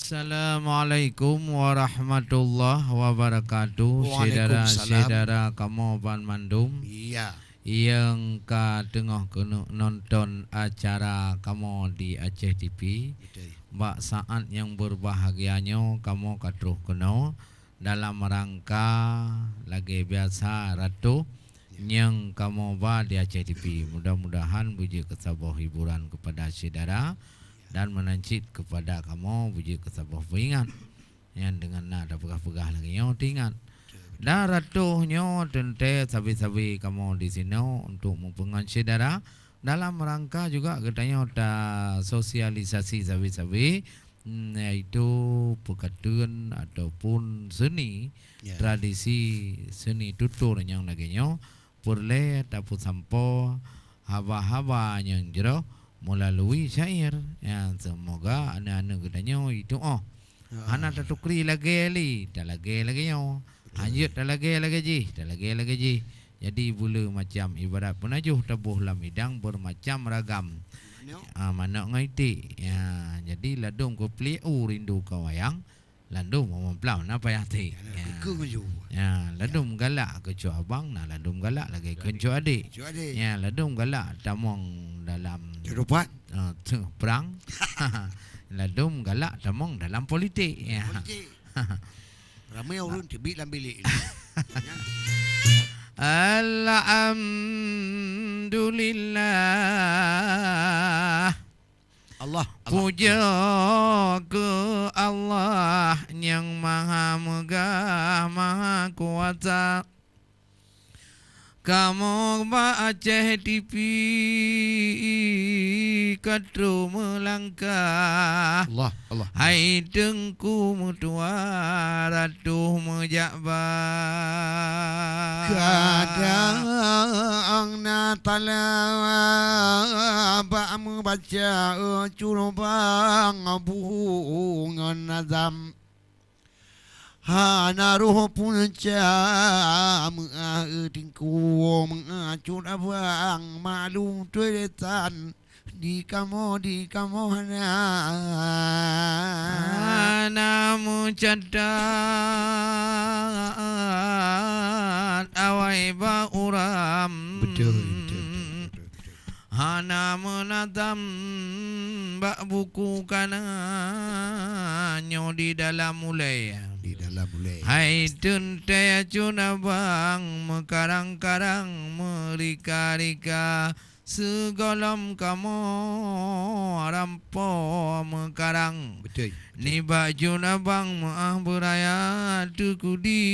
Assalamualaikum warahmatullahi wabarakatuh. Saudara-saudara kamu Pan Mandum. Iya. Yang ka tengah kena nonton acara kamu di Aceh TV. Betul. Mbak saat yang berbahagianya kamu katruh kena dalam rangka lagi biasa ratu yang kamu ba di Aceh TV. Mudah-mudahan puji kesabar hiburan kepada saudara dan menancit kepada kamu puji kesabar peringat yang dengan nada pegah-pegah lagi yang tingat. Dan ratuhnya tente sabi-sabi kamu di sini untuk mempengaruhi saudara dalam rangka juga katanya ada sosialisasi sabi-sabi yaitu pekatuan ataupun seni tradisi seni tutur yang laginya perle ataupun sampo haba-haba yang jero melalui syair yang semoga anak-anak katanya itu anak tatukri lagi dah lagi yo lanjut dah lagi ji. Jadi bulu macam ibarat penajuh tabuh lam hidang bermacam ragam. Mana ngaiti. Ya, jadi ladung ko pliu rindu ka wayang. Landum memplau napa ya ti. Ya, ladum galak ke cu abang, nah ladum galak lagi ke cu adik. Ya, ladum galak tamong dalam Jerupat perang. Ladum galak tamong dalam politik. Ya. Ramai orang tibik dalam bilik. Alhamdulillah. Allah Puja ke Allah yang maha megah, maha kuasa. Kamu ba Aceh TV katru melangkah. Allah Hai dengku mutua ratuh mejakba. kadang natala ba membaca curubang bungan nazam hana roh punca mengatingku mengacur abang malu tulisan di kamu namu cadat awai ba uram betul. hana menatam bak buku kananyo di dalam mulai. Hai tuntai cuna bang mekarang-karang merika-rika segolom kamu rampo mekarang. Betul. Ni baju nabang maah beraya tukudi.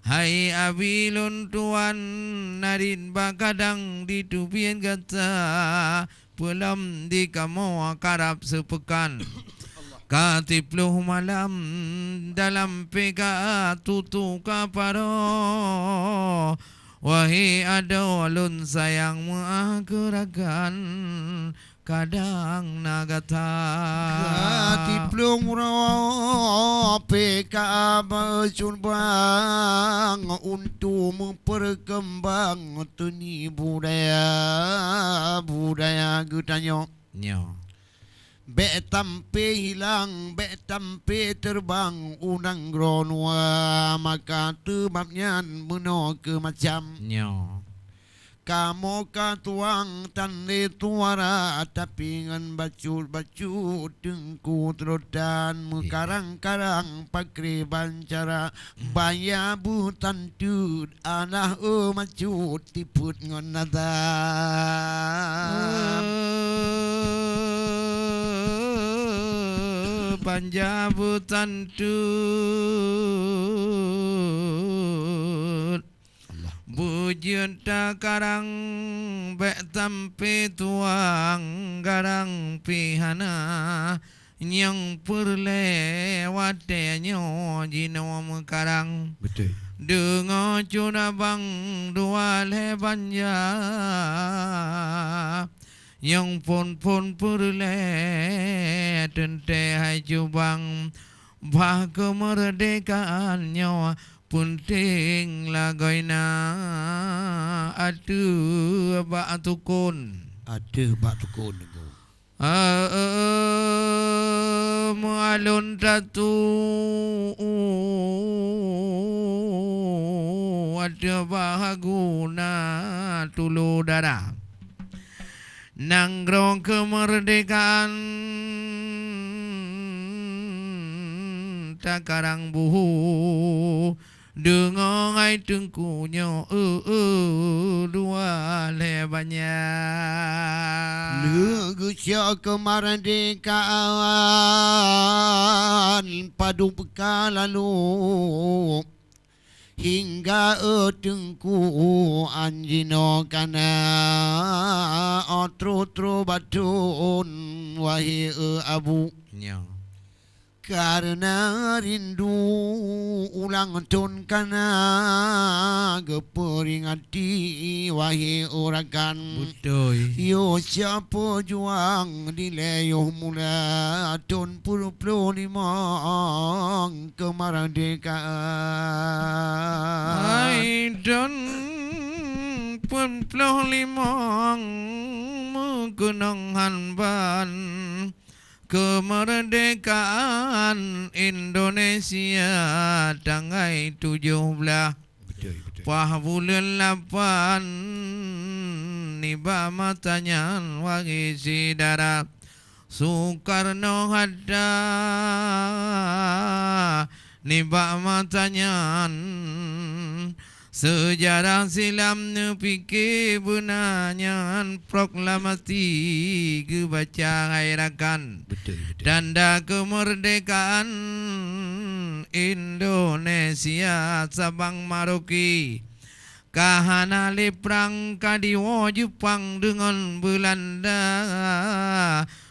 Hai abilun tuan narin bakadang di tubian gata pelam di kamu karab sepekan. Katipluh malam dalam peka tutu kaparo. Wahai adolun sayang menggerakan kadang nagata. Katipluh rawa peka bercumbang untuk memperkembang tuni budaya gutanyo. Bek tampe hilang, bek tampe terbang unang gronwa maka tebabnyan meno ke macam kamu katuang tanda tuara tapi ngan bacut tengku terodan mekarang-karang pakri bancara baya butan tud anah macut tiput ngon nada panjabutan tut bujud takarang bek tampe tuang garang pihana yang perlewatnya jino mekarang. Betul. Dengar cuna bang dua lebanja yang pun perle tente hai jubang bah kemerdekaannya punting lagoina atu bak tukun ada bak tukun Alun ratu ada bahaguna tulu darah Nangrong kemerdekaan takarang buhu Dengar ai tengkunya dua lebannya Negusya kemerdekaan padu peka lalu hingga tengku anjino kana otro batun wahai abu karena rindu ulang tahun kana geperingati wahai orakan betul yo siapa juang di leyuh mula tahun 45 kemerdekaan ai dan 45 mengenang ban kemerdekaan Indonesia tanggal 17 bulan 8 niba matanya wagi sidara Soekarno ada niba matanya sejarah silam nepike benanyan proklamasi kebaca gairakan tanda kemerdekaan Indonesia Sabang Maroki kahana leprang kadiwo Jepang dengan Belanda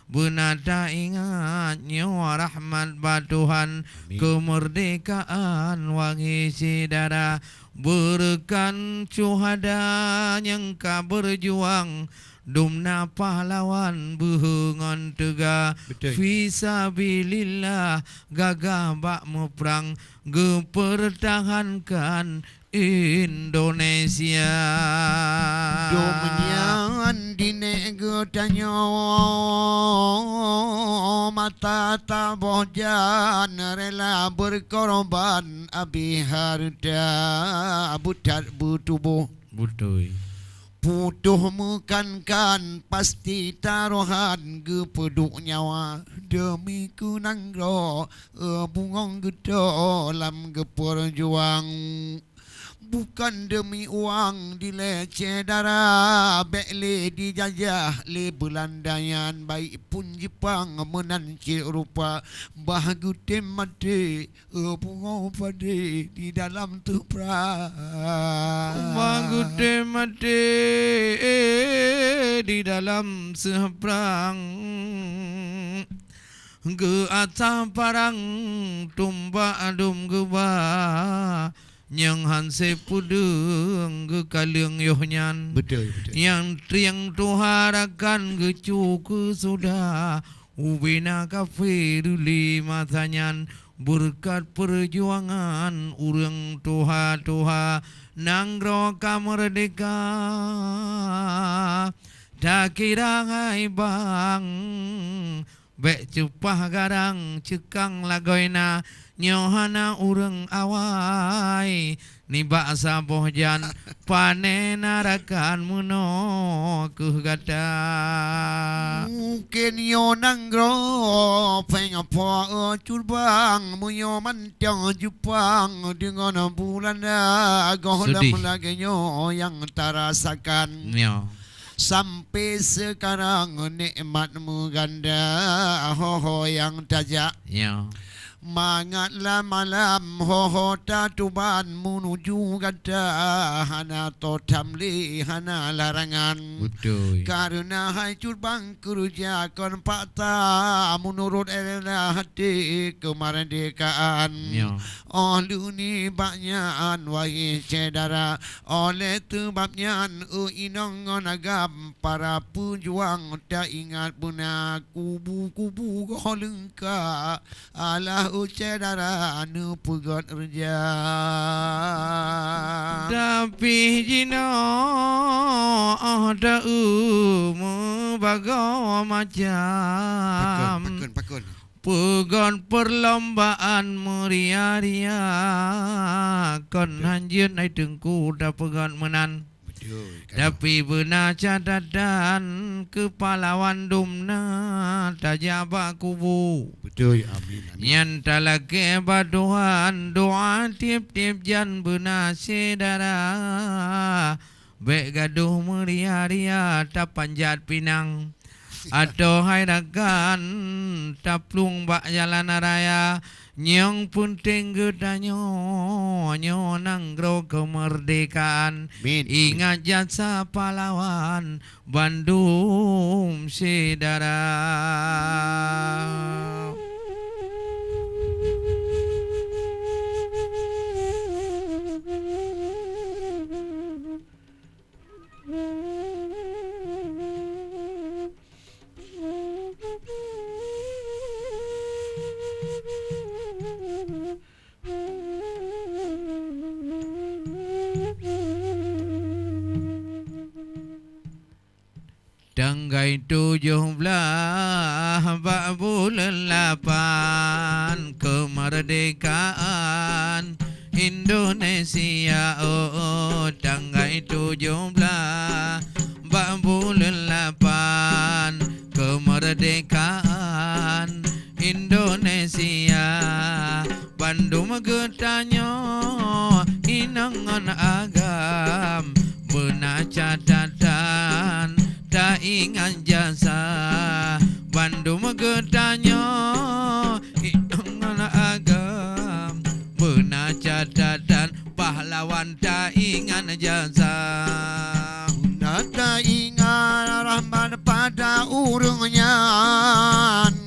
Benada ingatnya rahmat batuhan kemerdekaan wangi sidara Berkan syuhada yang ka berjuang Dumna pahlawan behengan tega Fisabilillah gagah bak meperang Gepertahankan Indonesia Domenyan di negatanya mata tabojan rela berkorban abi harta butat butubuh Betul putuh mekankan pasti taruhan gepeduk nyawa demi kunang ro bungong gedo lam geperjuang bukan demi uang dileceh darah bekle dijajah le Belandayan baik pun Jepang menancik rupa bahagu temate bunga pade di dalam tepra bahagu temate di dalam seberang ke atas parang tumbak adum geba yang hanse pudeng ke kaleng yohnyan betul yang triang tuharakan ke cuku sudah ubina kafe duli matanyan berkat perjuangan urang tuha nanggro kamerdeka tak kira ngai bang bek cupah garang cekang lagoina nyohana urang awai ni baksa bohjan panenarakan muno kehgata mungkin yo nanggro pengapo curbang muyo mantang Jepang dengan bulan golam lagi nyo yang terasakan sampai sekarang nikmatmu ganda ho yang tajak mangatlah malam ho tatuban menuju gada hana totamli hana larangan betul karena hancur bang kerja kon pakta menurut elah hati kemerdekaan oleh ni banyak wahai cedara oleh sebabnya inong agam para pejuang tak ingat buna kubu-kubu golengka Allah ucai darah anu pugot reja. Tapi jino ada bago macam Pakun. Pugon perlombaan meriah-riah kon hanjun ai tengku dah pegon menan. Tapi benar cadadan kepalawan dumna tajaba kubu. Betul, amin. Nyan talake baduhan doa tip-tip jan benar sedara. Bek gaduh meriah-riah tak panjat pinang. Atau hai ragan taplung bak jalan raya. Nyong punting gedanyo nyo nanggro kemerdekaan. Ingat jasa pahlawan Bandung Sedara. Tanggai 17 bulan 8 kemerdekaan Indonesia. Oh, tanggai 17 bulan 8 kemerdekaan Indonesia. Bandung getanyo inangan agam benar catatan tak ingat jasa. Bandung getanyo inangan agam benar catatan pahlawan tak ingat jasa. Tak ingat rahmat pada urungnya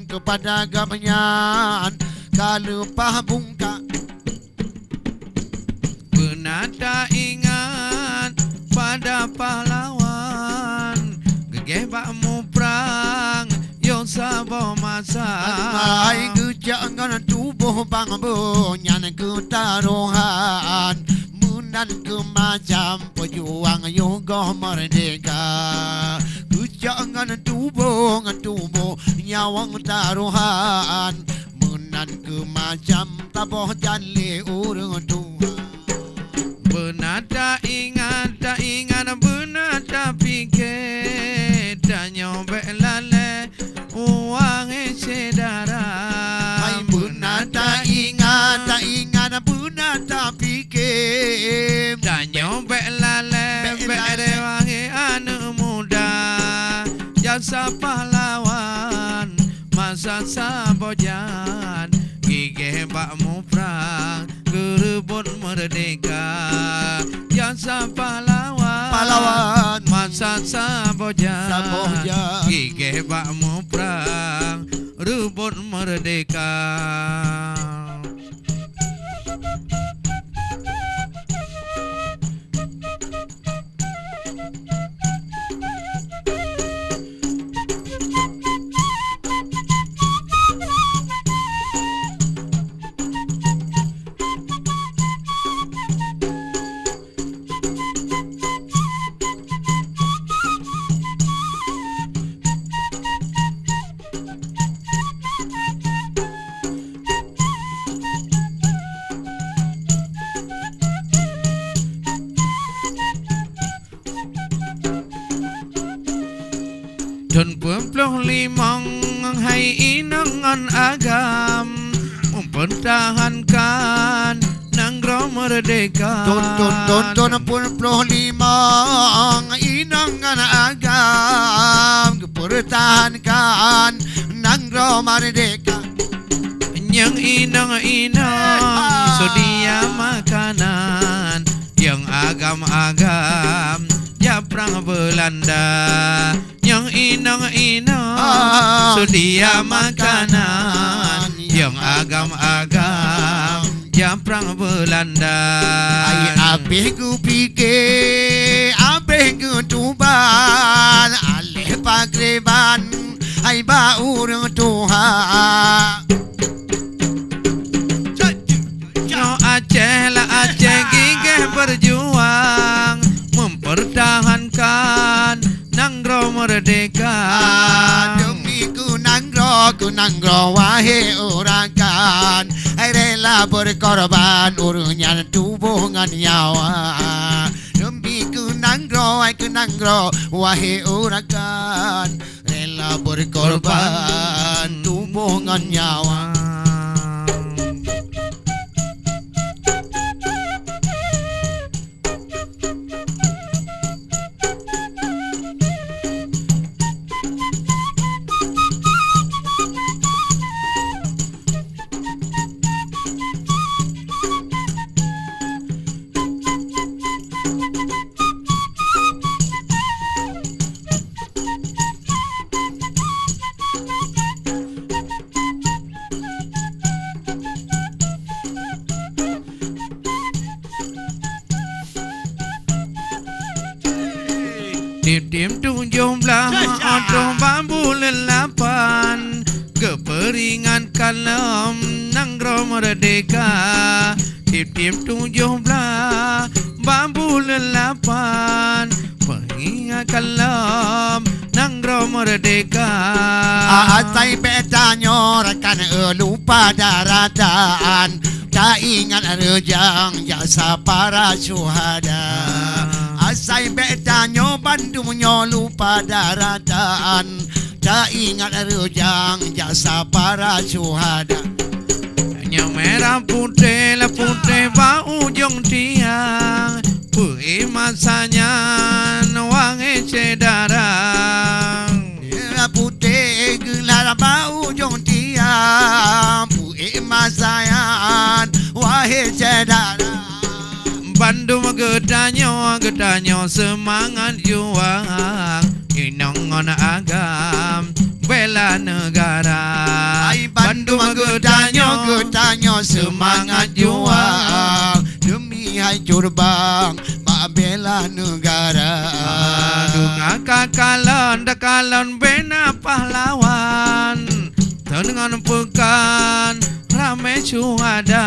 kepada gamanyan kalau pahbungka. Benar tak ingat pada pahlawan gegeh bakmu perang yang sabar masa. Hai kejangan tubuh bang bunyan ketaruhan munan ke macam pejuang yoga merdeka. Kejangan tubuh nyawang taruhan munan ke macam taboh jali urung Tuhan. Benar tak ingat benar tak fikir tak nyobek lale uang sedara. Hai benar tak ingat benar tak fikir tak nyobek lale berewangi anu muda jasa pahlawan masa sabojan gigih bakmu perang kerebut merdeka. Jasa pahlawan masa sabojan gigih bakmu perang rebut merdeka. Don 25 hai inangan agam mempertahankan nanggro merdeka. Don 25 inangan agam mempertahankan nanggro merdeka. Yang inang sedia makanan yang agam-agam japrang Belanda. Yang inang sedia makanan yang agam-agam japrang Belanda. Ai abeh ku pikir abeh ku tuban alih pagreban ai ba urang Tuhan. kunanggro wahai urakan, hai rela berkorban urunnya tubuh dengan nyawa. Demi kunanggro wahai urakan, rela berkorban tubuh dengan nyawa. Tim tunjung belah otong bambu lelapan, keperingan kalam nanggro merdeka. Tim tunjung belah bambu lelapan, pengingat kalam nanggro merdeka. Atai betanyo rekan lupa daratan, tak ingat rejang jasa para syuhada. Asai betanyo Bandungnya lupa daratan, tak ingat rejang jasa para syuhada. Yang merah putih lah putih bau ujung tiang, pui masanya wangi cedarang. Putih gelar bau ujung tiang, pui masanya wahai cedarang. Bandung gedanyo semangat juang, inongon agam bela negara. Bandung gedanyo semangat juang, demi hancur bang mak bela negara. Dunga kakalon bena pahlawan, dengan pekan ramai syuhada.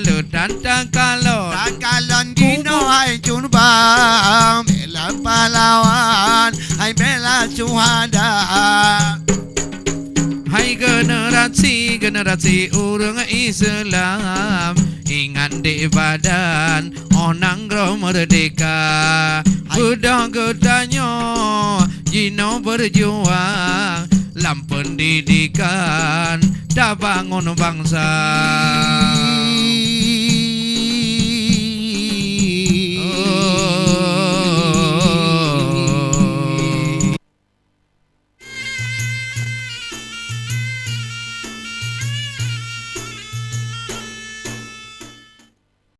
Lutan takalon dino hancur bang bela pahlawan, hai bela syuhada. Hai generasi urang Islam, ingat di badan onanggro merdeka. Udah gedanyo jino berjuang, lam pendidikan dah bangun bangsa.